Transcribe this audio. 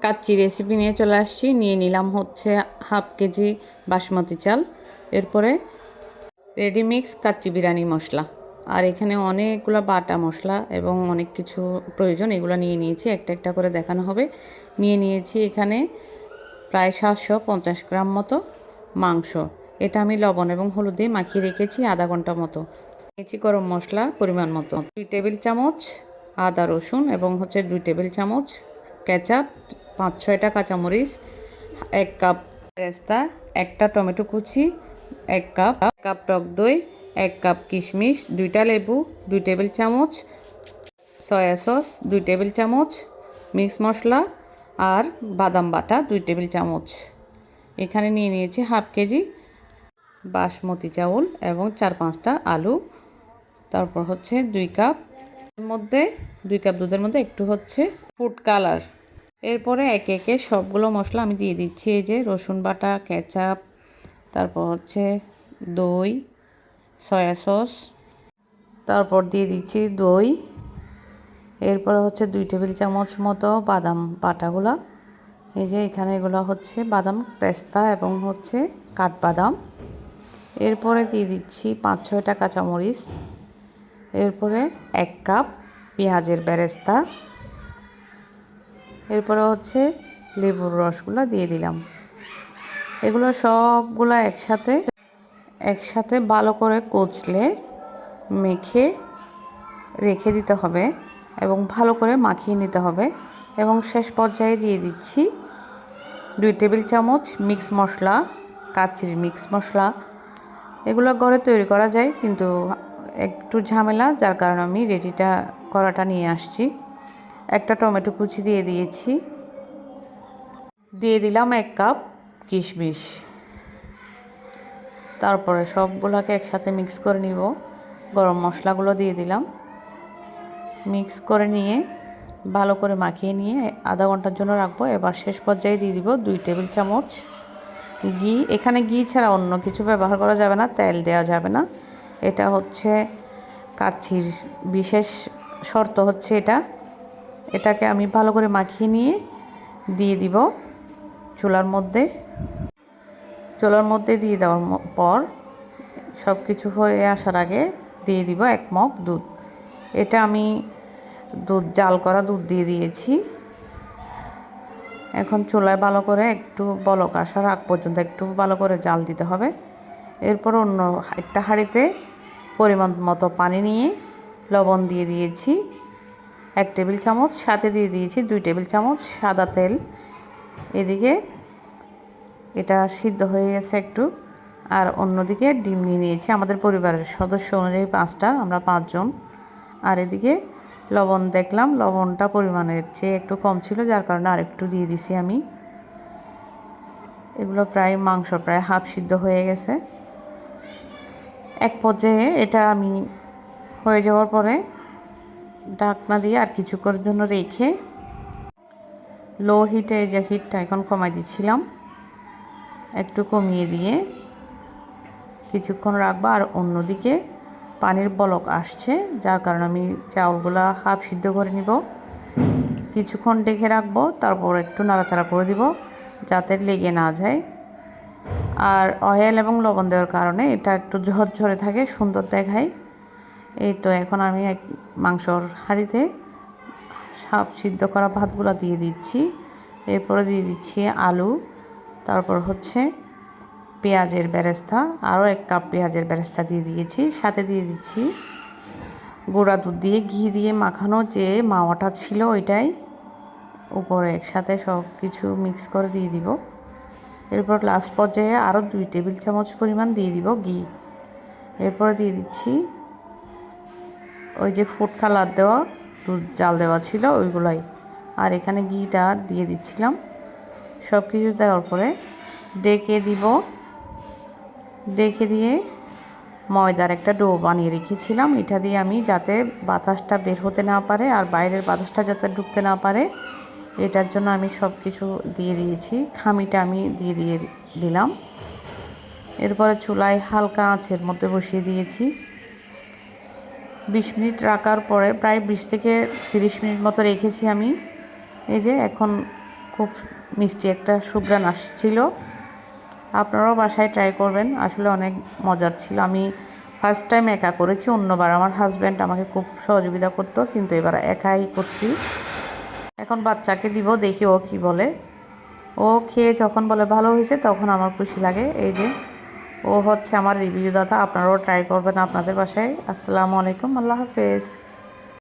Kacchi recipe নিয়ে চলে আসছি। নিয়ে নিলাম হচ্ছে হাফ কেজি বাসমতি চাল, এরপরে রেডিমিক্স কাচ্চি বিরিয়ানি মশলা, আর এখানে অনেকগুলো বাটা মশলা এবং অনেক কিছু প্রয়োজন, এগুলো নিয়ে নিয়েছি। একটা একটা করে দেখানো হবে। নিয়ে নিয়েছি এখানে প্রায় 750 গ্রাম মতো মাংস। এটা আমি লবণ এবং হলুদ দিয়ে মাখিয়ে রেখেছি আধা ঘন্টা মতো। নিয়েছি গরম মশলা পরিমাণ মতো, 2 টেবিল চামচ আদা রসুন এবং 2 টেবিল চামচ কেচাপ, 5-6টা কাঁচামরিচ, 1 কাপ পেস্তা, একটা টমেটো কুচি, 1 কাপ টক দই, 1 কাপ কিশমিশ, 2টা লেবু, 2 টেবিল চামচ সয়া সস, 2 টেবিল চামচ মিক্স মশলা আর বাদাম বাটা 2 টেবিল চামচ। এখানে নিয়ে নিয়েছি হাফ কেজি বাসমতি চাউল এবং 4-5টা আলু। তারপর 2 কাপ মধ্যে 2 কাপ দুধের মধ্যে একটু ফুড কালার। এরপরে একে একে সবগুলো মশলা আমি দিয়ে দিচ্ছি। এই যে রসুন বাটা, কেচাপ, তারপর দই, সয়া সস, তারপর দিয়ে দিচ্ছি দই। এরপরে 2 টেবিল চামচ মতো বাদাম বাটাগুলা। এই যে এখানে এগুলো বাদাম, পেস্তা এবং কাঠবাদাম। এরপরে দিয়ে দিচ্ছি 5-6টা কাঁচামরিচ। এরপরে 1 কাপ পেঁয়াজের বেরেস্তা। এরপরে লেবুর রসগুলো দিয়ে দিলাম। এগুলো সবগুলো একসাথে ভালো করে কচলে মেখে রেখে দিতে হবে এবং ভালো করে মাখিয়ে নিতে হবে। এবং শেষ পর্যায়ে দিয়ে দিচ্ছি 2 টেবিল চামচ মিক্স মশলা, কাচ্চির মিক্স মশলা। এগুলো ঘরে তৈরি করা যায়, কিন্তু একটু ঝামেলা, যার কারণে আমি রেডিটা করাটা নিয়ে আসছি। একটা টমেটো কুচি দিয়ে দিয়েছি। দিয়ে দিলাম 1 কাপ কিশমিশ। তারপরে সবগুলোকে একসাথে মিক্স করে নিব। গরম মশলাগুলো দিয়ে দিলাম। মিক্স করে নিয়ে ভালো করে মাখিয়ে নিয়ে আধা ঘন্টার জন্য রাখবো। এবার শেষ পর্যায়ে দিয়ে দিব 2 টেবিল চামচ ঘি। এখানে ঘি ছাড়া অন্য কিছু ব্যবহার করা যাবে না, তেল দেওয়া যাবে না। এটা কাচ্চির বিশেষ শর্ত এটাকে আমি ভালো করে মাখিয়ে নিয়ে দিয়ে দিব চুলার মধ্যে দিয়ে দেওয়ার পর সব কিছু হয়ে আসার আগে দিয়ে দিব 1 মগ দুধ। এটা আমি জাল করা দুধ দিয়ে দিয়েছি। এখন চুলায় ভালো করে একটু বলক আসার আগ পর্যন্ত একটু ভালো করে জাল দিতে হবে। এরপর অন্য একটা হাঁড়িতে পরিমাণ মতো পানি নিয়ে লবণ দিয়ে দিয়েছি 1 টেবিল চামচ, সাথে দিয়ে দিয়েছি 2 টেবিল চামচ সাদা তেল। এদিকে এটা সিদ্ধ হয়ে গেছে একটু। আর অন্যদিকে ডিম নিয়ে নিয়েছি আমাদের পরিবারের সদস্য অনুযায়ী 5টা, আমরা 5 জন। আর এদিকে লবণ দেখলাম, লবণটা পরিমাণের চেয়ে একটু কম ছিল, যার কারণে আরেকটু দিয়ে দিছি আমি। এগুলো মাংস প্রায় হাফ সিদ্ধ হয়ে গেছে। এক পর্যায়ে এটা আমি হয়ে যাওয়ার পরে ঢাকনা দিয়ে আর কিছুক্ষণের জন্য রেখে লো হিটে, যে হিটটা এখন কমাই দিচ্ছিলাম, একটু কমিয়ে দিয়ে কিছুক্ষণ রাখবো। আর অন্যদিকে পানির বলক আসছে, যার কারণে আমি চাউলগুলা হাফ সিদ্ধ করে নিব। কিছুক্ষণ ঢেকে রাখবো, তারপর একটু নাড়াচাড়া করে দিব যাতে লেগে না যায়। আর অয়েল এবং লবণ দেওয়ার কারণে এটা একটু ঝরঝরে থাকে, সুন্দর দেখায়। এই তো এখন আমি মাংসর হাঁড়িতে হাফ সিদ্ধ করা ভাতগুলো দিয়ে দিচ্ছি। এরপরে দিয়ে দিচ্ছি আলু, তারপর পেঁয়াজের বেরেস্তা, আরও 1 কাপ পেঁয়াজের বেরেস্তা দিয়ে দিয়েছি। সাথে দিয়ে দিচ্ছি গুঁড়া দুধ দিয়ে ঘি দিয়ে মাখানো যে মাওয়াটা ছিল, ওইটাই উপরে একসাথে সব কিছু মিক্স করে দিয়ে দিব। এরপর লাস্ট পর্যায়ে আরও 2 টেবিল চামচ পরিমাণ দিয়ে দিব ঘি। এরপরে দিয়ে দিচ্ছি ওই যে ফুড কালার দেওয়া দুধ জাল দেওয়া ছিল ওইগুলাই। আর এখানে ঘিটা দিয়ে দিচ্ছিলাম। সব কিছু দেওয়ার পরে ডেকে দিয়ে ময়দার একটা ডো বানিয়ে রেখেছিলাম। এটা দিয়ে আমি যাতে বাতাসটা বের হতে না পারে আর বাইরের বাতাসটা যাতে ঢুকতে না পারে, এটার জন্য আমি সব কিছু দিয়ে দিয়েছি। খামিটা আমি দিয়ে দিলাম। এরপরে চুলায় হালকা আঁচের মধ্যে বসিয়ে দিয়েছি। 20 মিনিট রাখার পরে প্রায় 20 থেকে 30 মিনিট মতো রেখেছি আমি। এই যে এখন খুব মিষ্টি একটা সুঘ্রাণ আসছিল। আপনারাও বাসায় ট্রাই করবেন, আসলে অনেক মজার ছিল। আমি ফার্স্ট টাইম একা করেছি, অন্যবার আমার হাজব্যান্ড আমাকে খুব সহযোগিতা করতো, কিন্তু এবার একাই করছি। এখন বাচ্চাকে দিব, দেখি ও কি বলে। ও খেয়ে যখন বলে ভালো হয়েছে তখন আমার খুশি লাগে। এই যে ও হচ্ছে আমার রিভিউ দাদা, আপনারাও ট্রাই করবেন আপনাদের বাসায়। আসসালামু আলাইকুম, আল্লাহ হাফেজ।